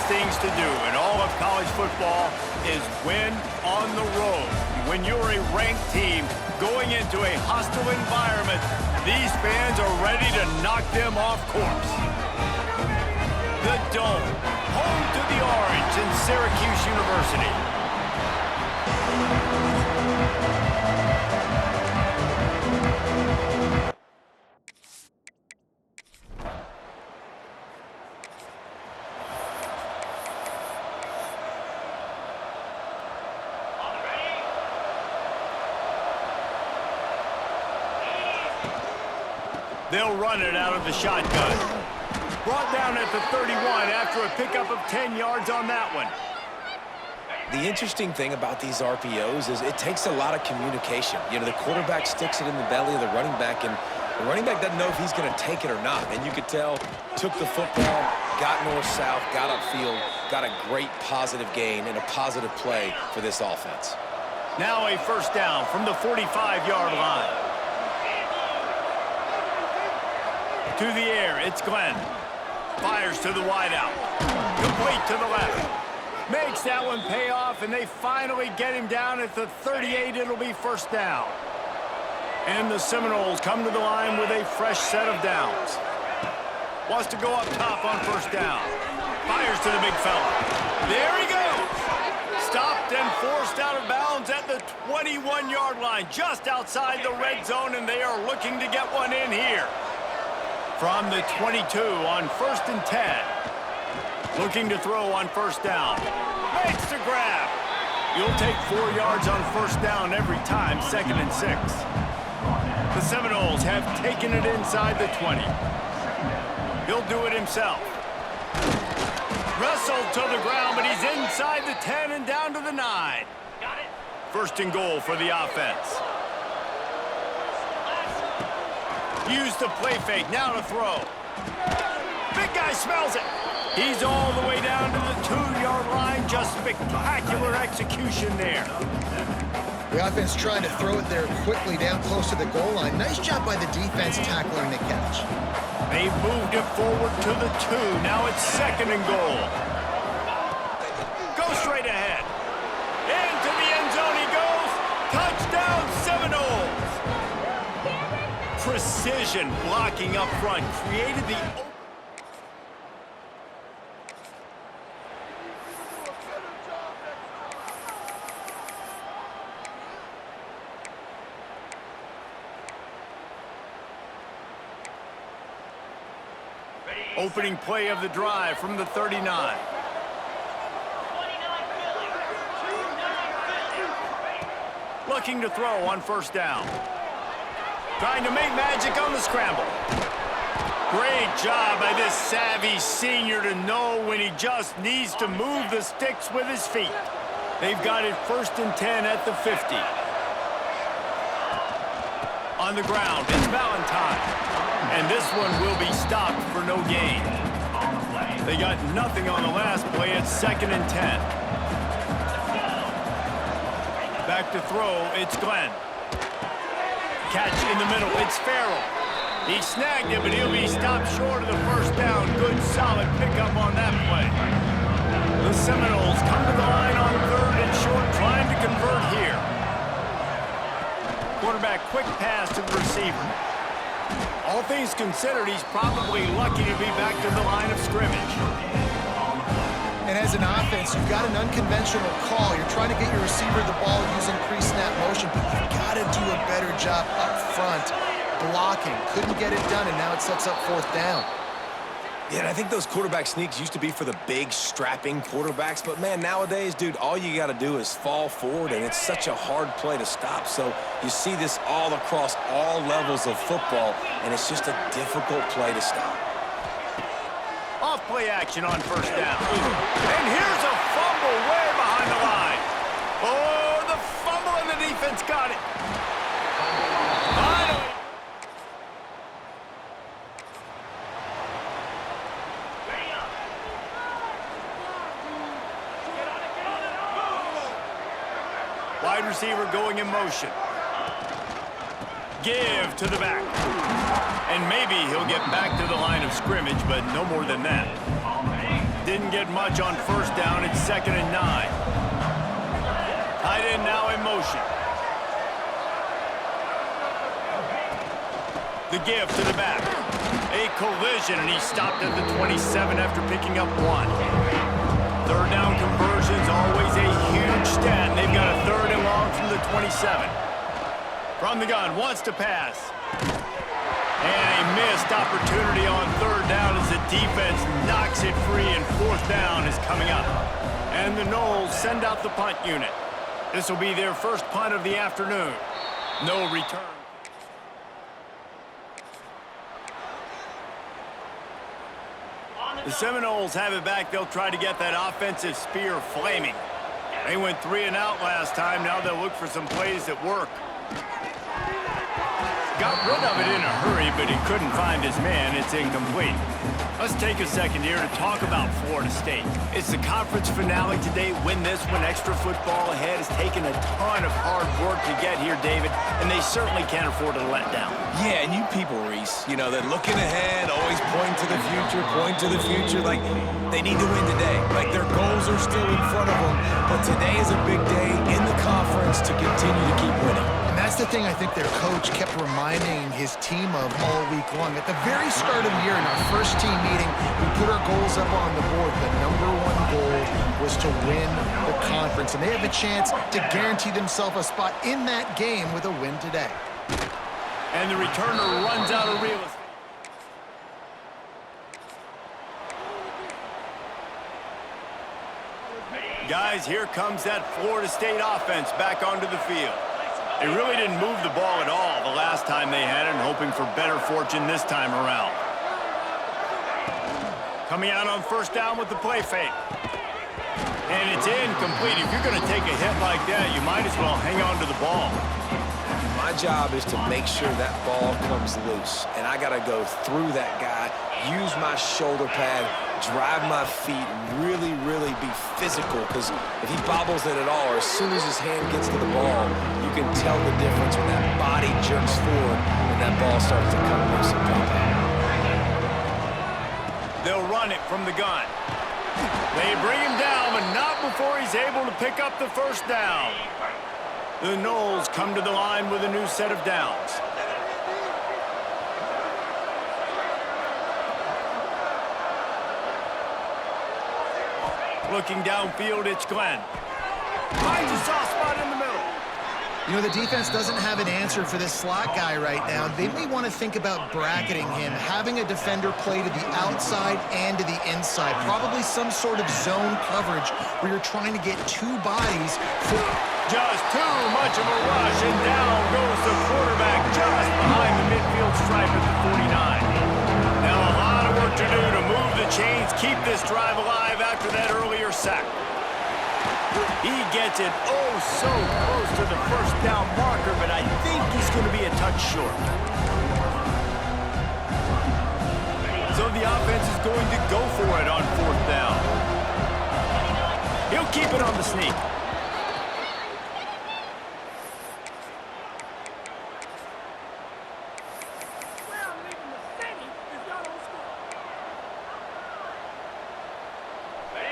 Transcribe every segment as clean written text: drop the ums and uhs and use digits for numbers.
things to do in all of college football is win on the road. When you're a ranked team going into a hostile environment, these fans are ready to knock them off course. The Dome, home to the Orange in Syracuse University. They'll run it out of the shotgun. Brought down at the 31 after a pickup of 10 yards on that one. The interesting thing about these RPOs is it takes a lot of communication. You know, the quarterback sticks it in the belly of the running back, and the running back doesn't know if he's going to take it or not. And you could tell, took the football, got north-south, got upfield, got a great positive gain and a positive play for this offense. Now a first down from the 45-yard line. To the air, it's Glenn. Fires to the wideout. Complete to the left. Makes that one pay off, and they finally get him down at the 38. It'll be first down. And the Seminoles come to the line with a fresh set of downs. Wants to go up top on first down. Fires to the big fella. There he goes. Stopped and forced out of bounds at the 21-yard line, just outside the red zone, and they are looking to get one in here. From the 22 on 1st and 10. Looking to throw on first down. Makes the grab. You'll take 4 yards on first down every time, 2nd and 6. The Seminoles have taken it inside the 20. He'll do it himself. Wrestled to the ground, but he's inside the 10 and down to the 9. First and goal for the offense. Use the play fake, now to throw. Big guy smells it. He's all the way down to the 2-yard line. Just spectacular execution there. The offense trying to throw it there quickly down close to the goal line. Nice job by the defense tackling the catch. They've moved it forward to the 2. Now it's 2nd and goal. Go straight ahead. Into the end zone he goes. Touchdown Seminoles. Precision blocking up front created the opening play of the drive from the 39. Looking to throw on first down. Trying to make magic on the scramble. Great job by this savvy senior to know when he just needs to move the sticks with his feet. They've got it 1st and 10 at the 50. On the ground, it's Valentine. And this one will be stopped for no gain. They got nothing on the last play. It's 2nd and 10. Back to throw, it's Glenn. Catch in the middle, it's Farrell. He snagged it, but he'll be stopped short of the first down. Good, solid pickup on that play. The Seminoles come to the line on 3rd and short, trying to convert here. Quarterback, quick pass to the receiver. All things considered, he's probably lucky to be back to the line of scrimmage. And as an offense, you've got an unconventional call. You're trying to get your receiver the ball using pre-snap motion, but you've got to do a better job up front blocking. Couldn't get it done, and now it sets up 4th down. Yeah, and I think those quarterback sneaks used to be for the big, strapping quarterbacks, but, man, nowadays, dude, all you got to do is fall forward, and it's such a hard play to stop. So you see this all across all levels of football, and it's just a difficult play to stop. Off play action on first down. And here's a fumble way behind the line. Oh, the fumble, and the defense got it. Finally. Wide receiver going in motion. Give to the back. And maybe he'll get back to the line of scrimmage, but no more than that. didn't get much on first down. It's 2nd and 9. Tight end now in motion. The give to the back. A collision, and he stopped at the 27 after picking up 1. Third down conversions, always a huge stat. They've got a 3rd and long from the 27. From the gun, wants to pass. And a missed opportunity on 3rd down as the defense knocks it free, and 4th down is coming up. And the Noles send out the punt unit. This will be their first punt of the afternoon. No return. The Seminoles have it back. They'll try to get that offensive spear flaming. They went 3 and out last time. Now they'll look for some plays that work. Got rid of it in a hurry, but he couldn't find his man. It's incomplete. Let's take a second here to talk about Florida State. It's the conference finale today. Win this one. Extra football ahead. It's taken a ton of hard work to get here, David, and they certainly can't afford to let down. Yeah, and you people, Reese, you know, they're looking ahead, always point to the future. Like, they need to win today. Like, their goals are still in front of them, but today is a big day in the conference to continue to keep winning. And that's the thing I think their coach kept reminding his team of all week long. At the very start of the year in our first team meeting, we put our goals up on the board. The #1 goal was to win the conference, and they have a chance to guarantee themselves a spot in that game with a win today. And the returner runs out of real estate. Guys, here comes that Florida State offense back onto the field. They really didn't move the ball at all the last time they had it, and hoping for better fortune this time around. Coming out on first down with the play fake. And it's incomplete. If you're going to take a hit like that, you might as well hang on to the ball. My job is to make sure that ball comes loose, and I got to go through that guy, use my shoulder pad, drive my feet, really, really be physical, because if he bobbles it at all, or as soon as his hand gets to the ball, you can tell the difference when that body jerks forward and that ball starts to come loose and drop out. They'll run it from the gun. They bring him down, but not before he's able to pick up the first down. The Noles come to the line with a new set of downs. Looking downfield, it's Glenn. Finds a soft spot in the middle. You know, the defense doesn't have an answer for this slot guy right now. They may want to think about bracketing him, having a defender play to the outside and to the inside. Probably some sort of zone coverage where you're trying to get 2 bodies for... Just too much of a rush, and down goes the quarterback just behind the midfield stripe at the 49. Now a lot of work to do to move the chains, keep this drive alive after that earlier sack. He gets it oh so close to the first down marker, but I think he's going to be a touch short. So the offense is going to go for it on 4th down. He'll keep it on the sneak.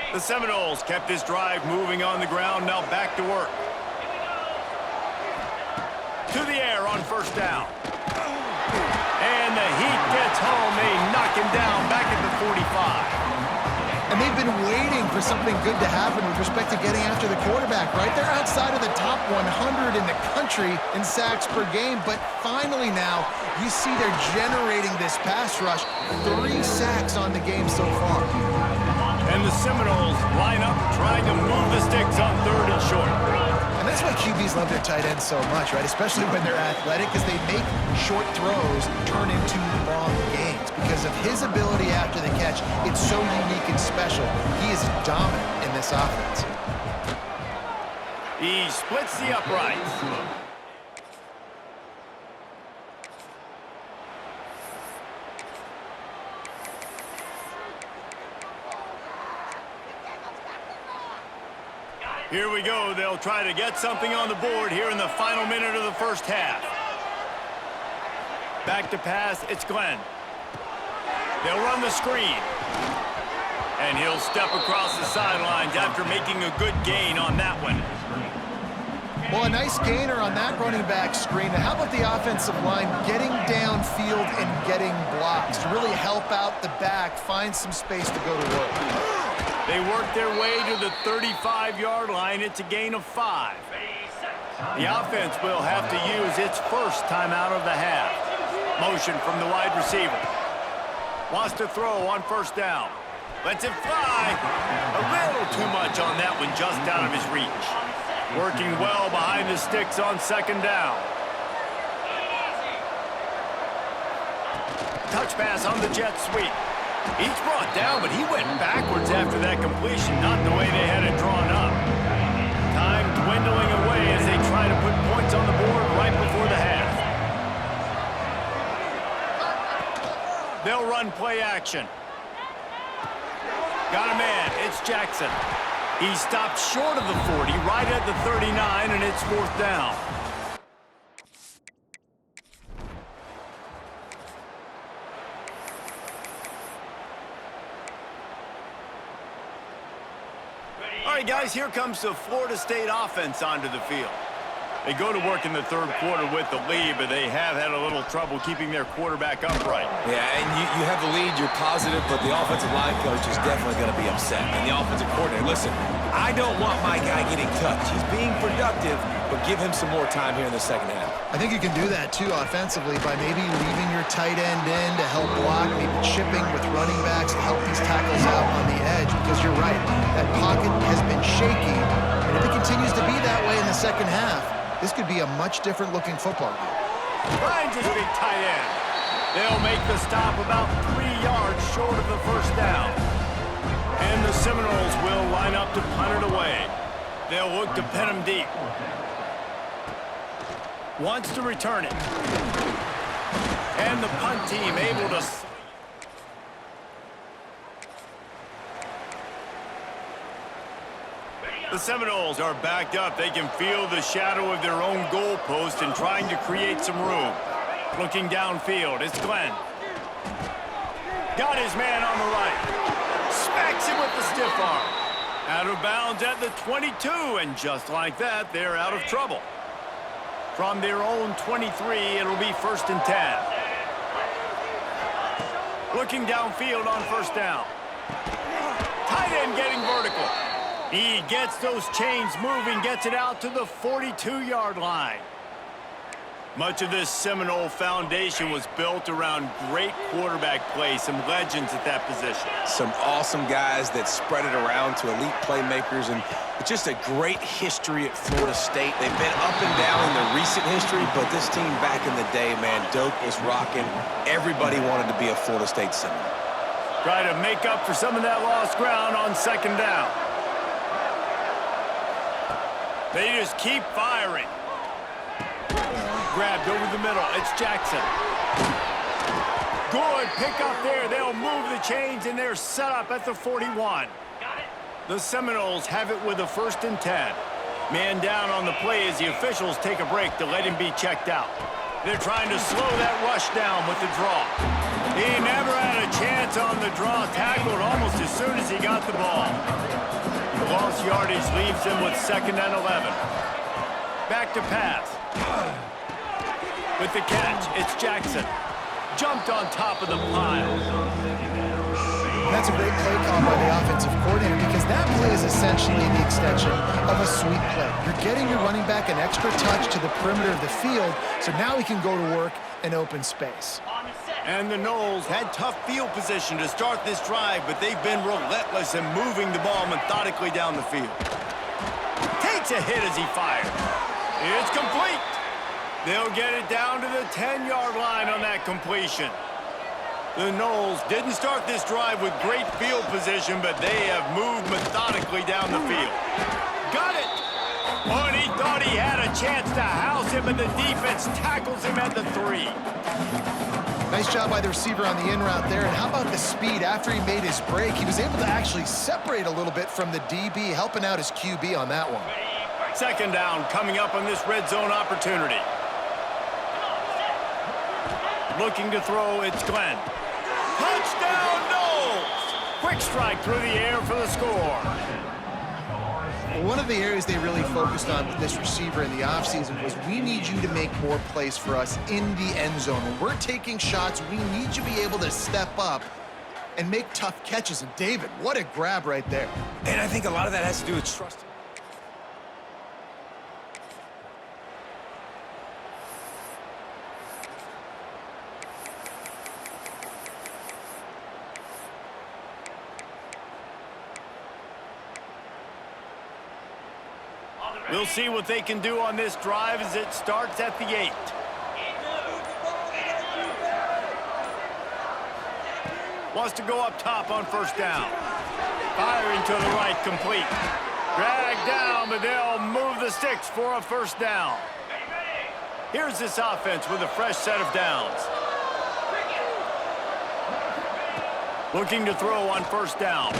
The Seminoles kept this drive moving on the ground, now back to work. To the air on first down. And the Heat gets home. They knock him down back at the 45. And they've been waiting for something good to happen with respect to getting after the quarterback, right? They're outside of the top 100 in the country in sacks per game, but finally now, you see they're generating this pass rush. 3 sacks on the game so far. And the Seminoles line up, trying to move the sticks on 3rd and short. And that's why QBs love their tight ends so much, right? Especially when they're athletic, because they make short throws turn into long gains. Because of his ability after the catch, it's so unique and special. He is dominant in this offense. He splits the uprights. Here we go. They'll try to get something on the board here in the final minute of the first half. Back to pass, it's Glenn. They'll run the screen. And he'll step across the sidelines after making a good gain on that one. Well, a nice gainer on that running back screen. Now, how about the offensive line getting downfield and getting blocks to really help out the back, find some space to go to work? They work their way to the 35-yard line. It's a gain of 5. The offense will have to use its first timeout of the half. Motion from the wide receiver. Wants to throw on first down. Lets it fly. A little too much on that one, just out of his reach. Working well behind the sticks on second down. Touch pass on the jet sweep. He's brought down, but he went backwards after that completion, not the way they had it drawn up. Time dwindling away as they try to put points on the board right before the half. They'll run play action. Got a man. It's Jackson. He stopped short of the 40, right at the 39, and it's fourth down. All right, guys, here comes the Florida State offense onto the field. They go to work in the third quarter with the lead, but they have had a little trouble keeping their quarterback upright. Yeah, and you have the lead, you're positive, but the offensive line coach is definitely going to be upset. And the offensive coordinator, listen, I don't want my guy getting touched. He's being productive, but give him some more time here in the second half. I think you can do that, too, offensively, by maybe leaving your tight end in to help block, maybe chipping with running backs to help these tackles out on the edge, because you're right, that pocket has been shaky, and if it continues to be that way in the second half, this could be a much different-looking football game. Finds his big tight end. They'll make the stop about 3 yards short of the first down. And the Seminoles will line up to punt it away. They'll look to pin him deep. Wants to return it. And the punt team able to... The Seminoles are backed up. They can feel the shadow of their own goalpost and trying to create some room. Looking downfield, it's Glenn. Got his man on the right. Smacks him with the stiff arm. Out of bounds at the 22, and just like that, they're out of trouble. From their own 23, it'll be 1st and 10. Looking downfield on first down. Tight end getting vertical. He gets those chains moving, gets it out to the 42-yard line. Much of this Seminole foundation was built around great quarterback play, some legends at that position. Some awesome guys that spread it around to elite playmakers, and it's just a great history at Florida State. They've been up and down in their recent history, but this team back in the day, man, Doak was rocking. Everybody wanted to be a Florida State Seminole. Try to make up for some of that lost ground on second down. They just keep firing. Grabbed over the middle. It's Jackson. Good pick up there. They'll move the chains, and they're set up at the 41. The Seminoles have it with a 1st and 10. Man down on the play as the officials take a break to let him be checked out. They're trying to slow that rush down with the draw. He never had a chance on the draw. Tackled almost as soon as he got the ball. The lost yardage leaves him with 2nd and 11. Back to pass. With the catch, it's Jackson. Jumped on top of the pile. And that's a great play call by the offensive coordinator, because that play is essentially the extension of a sweep play. You're getting your running back an extra touch to the perimeter of the field, so now he can go to work in open space. And the Noles had tough field position to start this drive, but they've been relentless in moving the ball methodically down the field. Takes a hit as he fires. It's complete. They'll get it down to the 10-yard line on that completion. The Noles didn't start this drive with great field position, but they have moved methodically down the field. Got it! Oh, and he thought he had a chance to house him, but the defense tackles him at the 3. Nice job by the receiver on the in route there. And how about the speed? After he made his break, he was able to actually separate a little bit from the DB, helping out his QB on that one. 2nd down coming up on this red zone opportunity. Looking to throw, it's Glenn. Touchdown, Noles! Quick strike through the air for the score. One of the areas they really focused on with this receiver in the offseason was we need you to make more plays for us in the end zone. When we're taking shots, we need you to be able to step up and make tough catches. And David, what a grab right there. And I think a lot of that has to do with trust. We'll see what they can do on this drive as it starts at the 8. Wants to go up top on first down. Firing to the right, complete. Dragged down, but they'll move the sticks for a first down. Here's this offense with a fresh set of downs. Looking to throw on first down.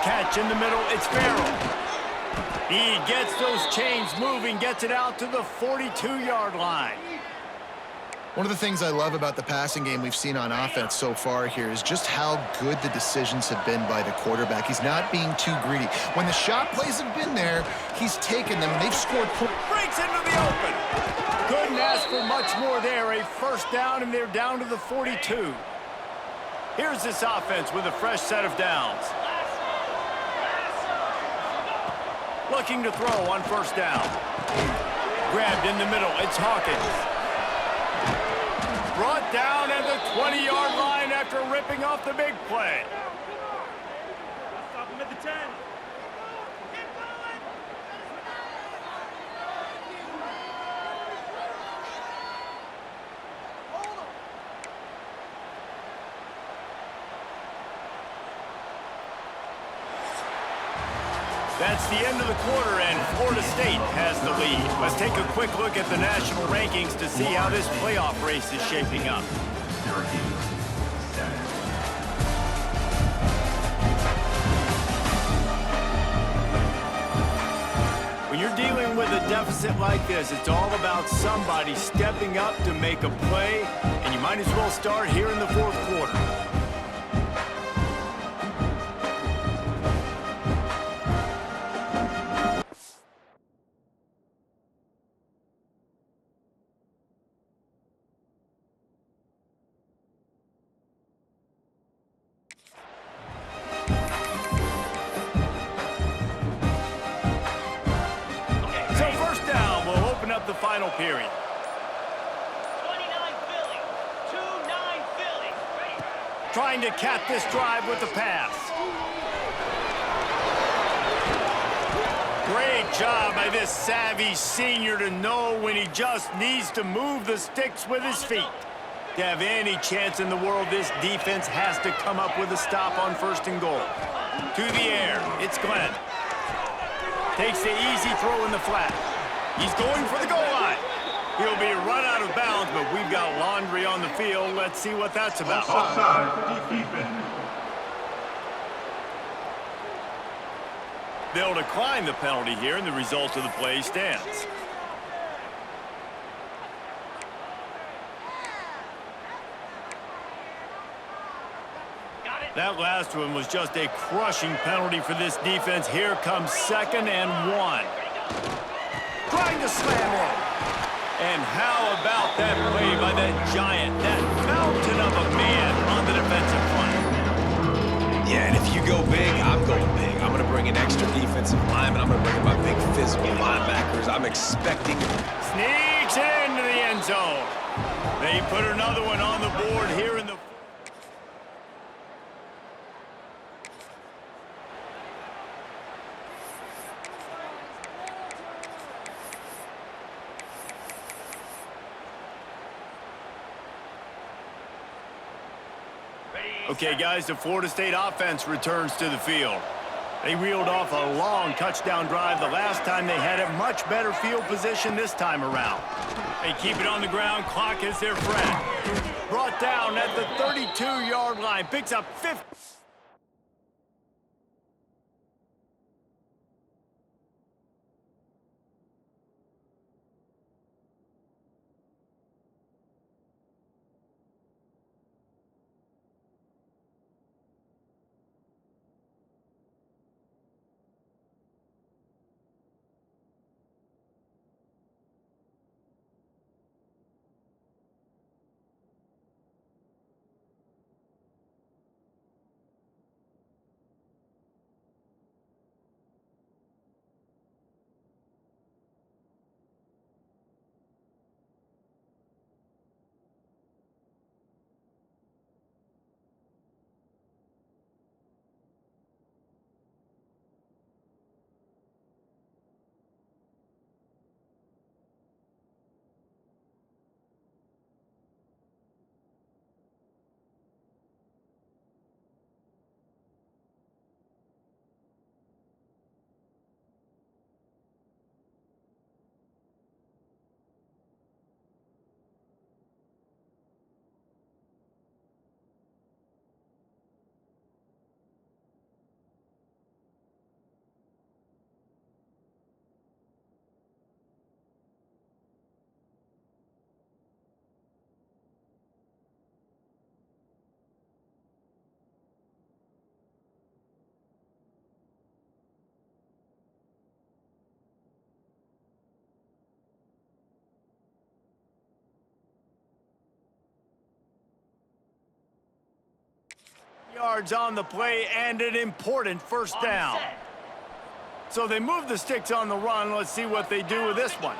Catch in the middle, it's Farrell. He gets those chains moving, gets it out to the 42-yard line. One of the things I love about the passing game we've seen on offense so far here is just how good the decisions have been by the quarterback. He's not being too greedy. When the shot plays have been there, he's taken them, and they've scored points. Breaks into the open. Couldn't ask for much more there. A first down, and they're down to the 42. Here's this offense with a fresh set of downs. Looking to throw on first down. Grabbed in the middle. It's Hawkins. Brought down at the 20-yard line after ripping off the big play. Stop him at the 10. That's the end of the quarter, and Florida State has the lead. Let's take a quick look at the national rankings to see how this playoff race is shaping up. When you're dealing with a deficit like this, it's all about somebody stepping up to make a play, and you might as well start here in the fourth quarter. The final period. 29 Philly. 2-9 Philly. Trying to cap this drive with the pass. Great job by this savvy senior to know when he just needs to move the sticks with his feet. To have any chance in the world, this defense has to come up with a stop on first and goal. To the air, it's Glenn. Takes the easy throw in the flat. He's going for the goal line. He'll be run out of bounds, but we've got laundry on the field. Let's see what that's about. They'll decline the penalty here, and the result of the play stands. That last one was just a crushing penalty for this defense. Here comes 2nd and 1. Trying to slam one. And how about that play by that giant, that mountain of a man on the defensive front? Yeah, and if you go big, I'm going big. I'm going to bring an extra defensive lineman. I'm going to bring in my big physical linebackers. I'm expecting... Sneaks into the end zone. They put another one on the board here in the... Okay, guys, the Florida State offense returns to the field. They reeled off a long touchdown drive the last time. They had a much better field position this time around. They keep it on the ground. Clock is their friend. Brought down at the 32-yard line. Picks up 50. yards on the play and an important first down. So they move the sticks on the run. Let's see what they do with this one.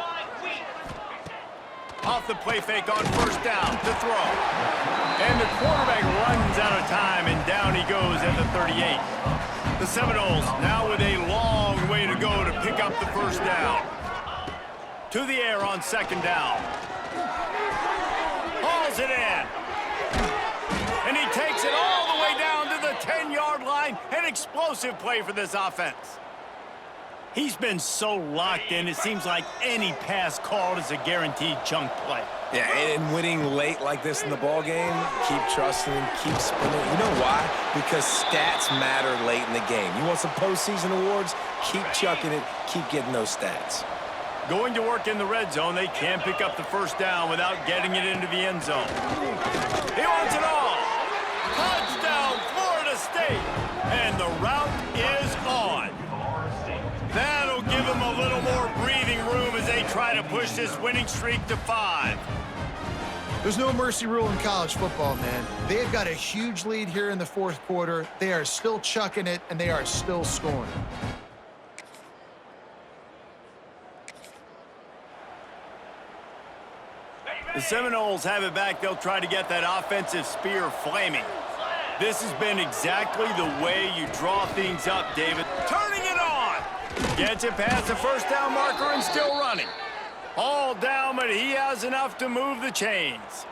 Off the play fake on first down to throw. And the quarterback runs out of time, and down he goes at the 38. The Seminoles now with a long way to go to pick up the first down. To the air on second down. Hauls it in. And he takes it all the way down to the 10-yard line. An explosive play for this offense. He's been so locked in, it seems like any pass called is a guaranteed chunk play. Yeah, and winning late like this in the ball game, keep trusting, keep spinning. You know why? Because stats matter late in the game. You want some postseason awards? Keep chucking it, keep getting those stats. Going to work in the red zone, they can't pick up the first down without getting it into the end zone. He wants it all. Touchdown, Florida State. And the route is on. That'll give them a little more breathing room as they try to push this winning streak to 5. There's no mercy rule in college football, man. They've got a huge lead here in the fourth quarter. They are still chucking it, and they are still scoring. The Seminoles have it back. They'll try to get that offensive spear flaming. This has been exactly the way you draw things up, David. Turning it on. Gets it past the first down marker and still running. All down, but he has enough to move the chains.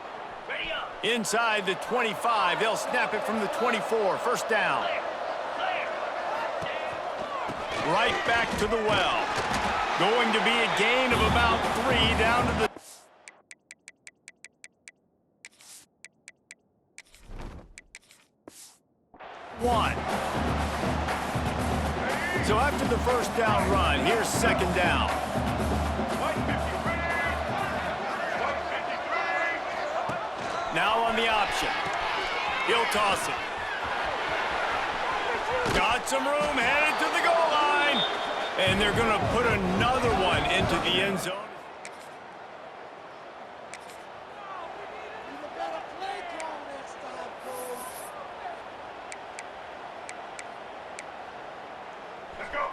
Inside the 25, they'll snap it from the 24. First down. Right back to the well. Going to be a gain of about 3 down to the 1. So after the first down run, here's second down. Now on the option. He'll toss it. Got some room, headed to the goal line. And they're going to put another one into the end zone.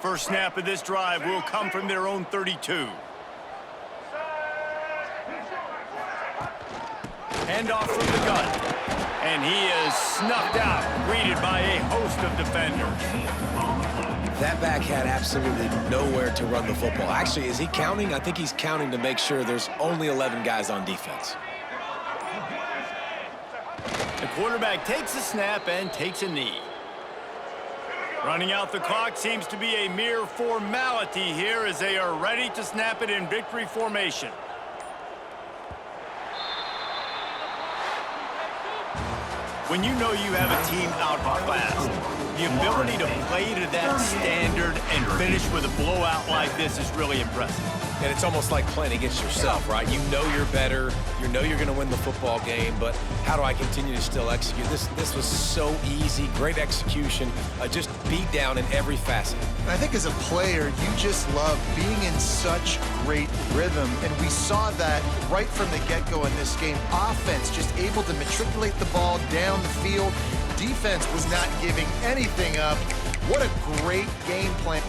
First snap of this drive will come from their own 32. Handoff from the gun. And he is snuffed out, greeted by a host of defenders. That back had absolutely nowhere to run the football. Actually, is he counting? I think he's counting to make sure there's only 11 guys on defense. The quarterback takes a snap and takes a knee. Running out the clock seems to be a mere formality here as they are ready to snap it in victory formation. When you know you have a team outclassed, the ability to play to that standard and finish with a blowout like this is really impressive. And it's almost like playing against yourself, right? You know you're better. You know you're going to win the football game, but how do I continue to still execute? This was so easy, great execution, just beat down in every facet. And I think as a player, you just love being in such great rhythm, and we saw that right from the get-go in this game. Offense just able to matriculate the ball down the field. Defense was not giving anything up. What a great game plan.